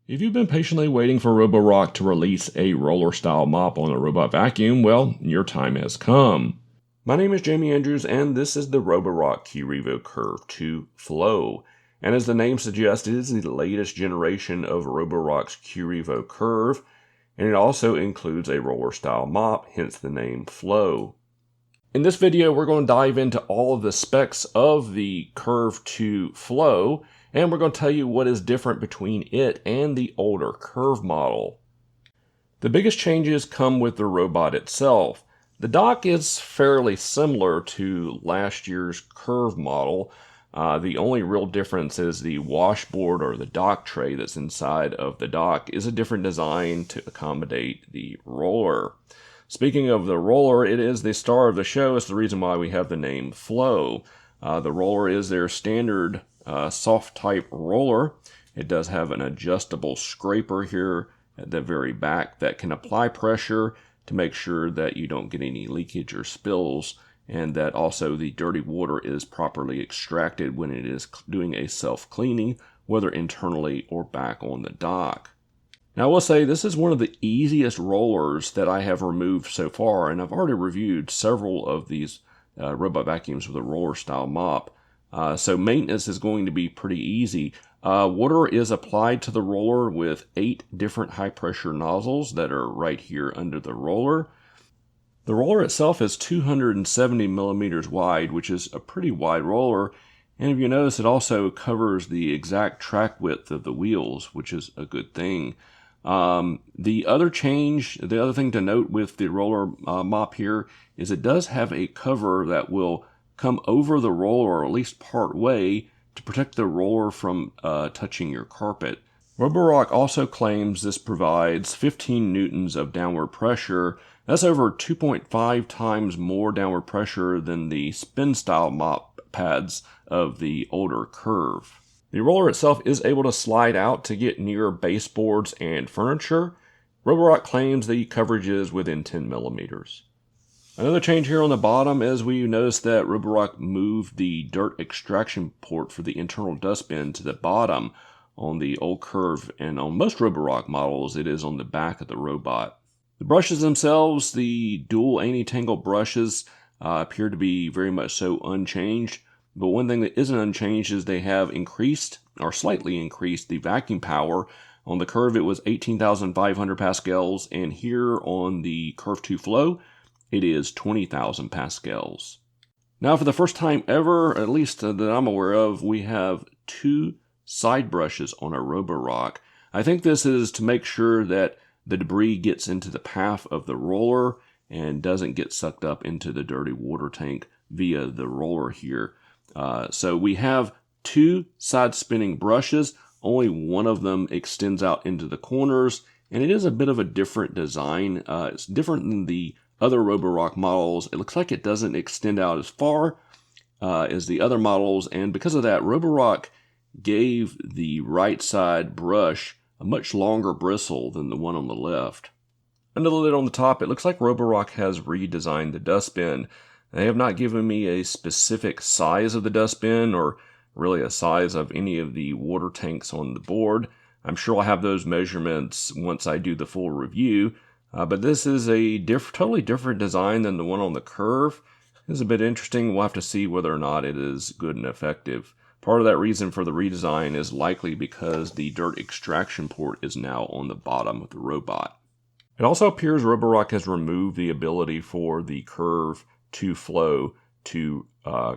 If you've been patiently waiting for Roborock to release a roller-style mop on a robot vacuum, well, your time has come. My name is Jamie Andrews, and this is the Roborock Qrevo Curv 2 Flow. And as the name suggests, it is the latest generation of Roborock's Qrevo Curv, and it also includes a roller-style mop, hence the name Flow. In this video, we're going to dive into all of the specs of the Curv 2 Flow, and we're going to tell you what is different between it and the older Curv model. The biggest changes come with the robot itself. The dock is fairly similar to last year's Curv model. The only real difference is the washboard or the dock tray that's inside of the dock is a different design to accommodate the roller. Speaking of the roller, it is the star of the show. It's the reason why we have the name Flow. The roller is their standard soft type roller. It does have an adjustable scraper here at the very back that can apply pressure to make sure that you don't get any leakage or spills, and that also the dirty water is properly extracted when it is doing a self-cleaning, whether internally or back on the dock. Now, I will say this is one of the easiest rollers that I have removed so far, and I've already reviewed several of these robot vacuums with a roller style mop. So maintenance is going to be pretty easy. Water is applied to the roller with 8 different high pressure nozzles that are right here under the roller. The roller itself is 270 millimeters wide, which is a pretty wide roller. And if you notice, it also covers the exact track width of the wheels, which is a good thing. The other thing to note with the roller mop here is it does have a cover that will come over the roller, or at least part way, to protect the roller from touching your carpet. Roborock also claims this provides 15 newtons of downward pressure. That's over 2.5 times more downward pressure than the spin style mop pads of the older Curv. The roller itself is able to slide out to get near baseboards and furniture. Roborock claims the coverage is within 10 millimeters. Another change here on the bottom is we notice that Roborock moved the dirt extraction port for the internal dustbin to the bottom on the old Curv, and on most Roborock models it is on the back of the robot. The brushes themselves, the dual anti-tangle brushes, appear to be very much so unchanged. But one thing that isn't unchanged is they have increased, or slightly increased, the vacuum power. On the Curv, it was 18,500 pascals, and here on the Curv 2 Flow, it is 20,000 pascals. Now, for the first time ever, at least that I'm aware of, we have 2 side brushes on a Roborock. I think this is to make sure that the debris gets into the path of the roller and doesn't get sucked up into the dirty water tank via the roller here. So we have 2 side spinning brushes. Only one of them extends out into the corners, and it is a bit of a different design. It's different than the other Roborock models. It looks like it doesn't extend out as far as the other models, and because of that, Roborock gave the right side brush a much longer bristle than the one on the left. Under the lid on the top, it looks like Roborock has redesigned the dustbin. They have not given me a specific size of the dustbin or really a size of any of the water tanks on the board. I'm sure I'll have those measurements once I do the full review, but this is a totally different design than the one on the Curv. It's a bit interesting. We'll have to see whether or not it is good and effective. Part of that reason for the redesign is likely because the dirt extraction port is now on the bottom of the robot. It also appears Roborock has removed the ability for the Curv 2 Flow to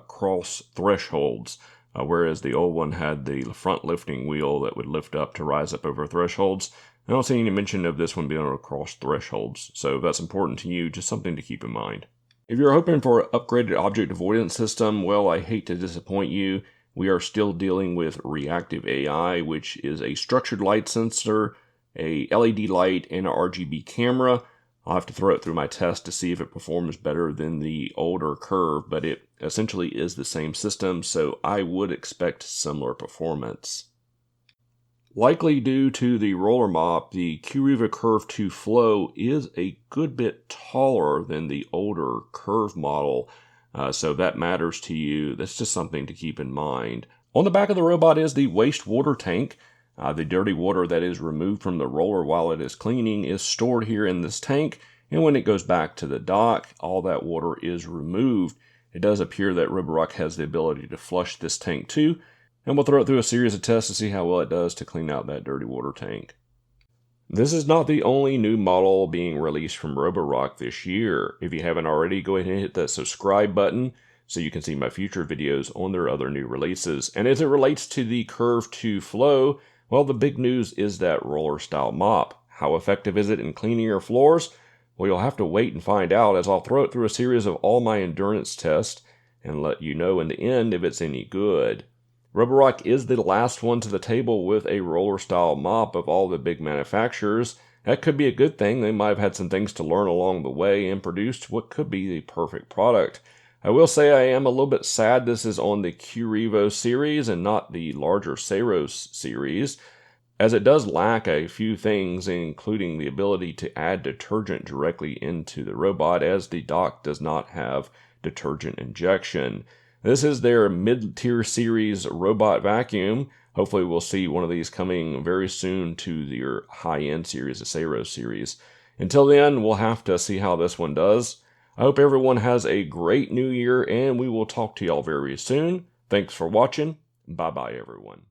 cross thresholds, whereas the old one had the front lifting wheel that would lift up to rise up over thresholds. I don't see any mention of this one being able to cross thresholds, so if that's important to you, just something to keep in mind. If you're hoping for an upgraded object avoidance system, well, I hate to disappoint you. We are still dealing with reactive AI, which is a structured light sensor, a LED light, and an RGB camera. I'll have to throw it through my test to see if it performs better than the older Curv, but it essentially is the same system, so I would expect similar performance. Likely due to the roller mop, the Qrevo Curv 2 Flow is a good bit taller than the older Curv model, so that matters to you. That's just something to keep in mind. On the back of the robot is the wastewater tank. The dirty water that is removed from the roller while it is cleaning is stored here in this tank, and when it goes back to the dock, all that water is removed. It does appear that Roborock has the ability to flush this tank too, and we'll throw it through a series of tests to see how well it does to clean out that dirty water tank. This is not the only new model being released from Roborock this year. If you haven't already, go ahead and hit that subscribe button so you can see my future videos on their other new releases. And as it relates to the Curve 2 Flow, well, the big news is that roller style mop. How effective is it in cleaning your floors? Well, you'll have to wait and find out, as I'll throw it through a series of all my endurance tests and let you know in the end if it's any good. Roborock is the last one to the table with a roller style mop of all the big manufacturers. That could be a good thing. They might have had some things to learn along the way and produced what could be the perfect product. I will say I am a little bit sad this is on the Qrevo series and not the larger Saros series, as it does lack a few things, including the ability to add detergent directly into the robot, as the dock does not have detergent injection. This is their mid-tier series robot vacuum. Hopefully we'll see one of these coming very soon to their high-end series, the Saros series. Until then, we'll have to see how this one does. I hope everyone has a great new year, and we will talk to y'all very soon. Thanks for watching. Bye-bye, everyone.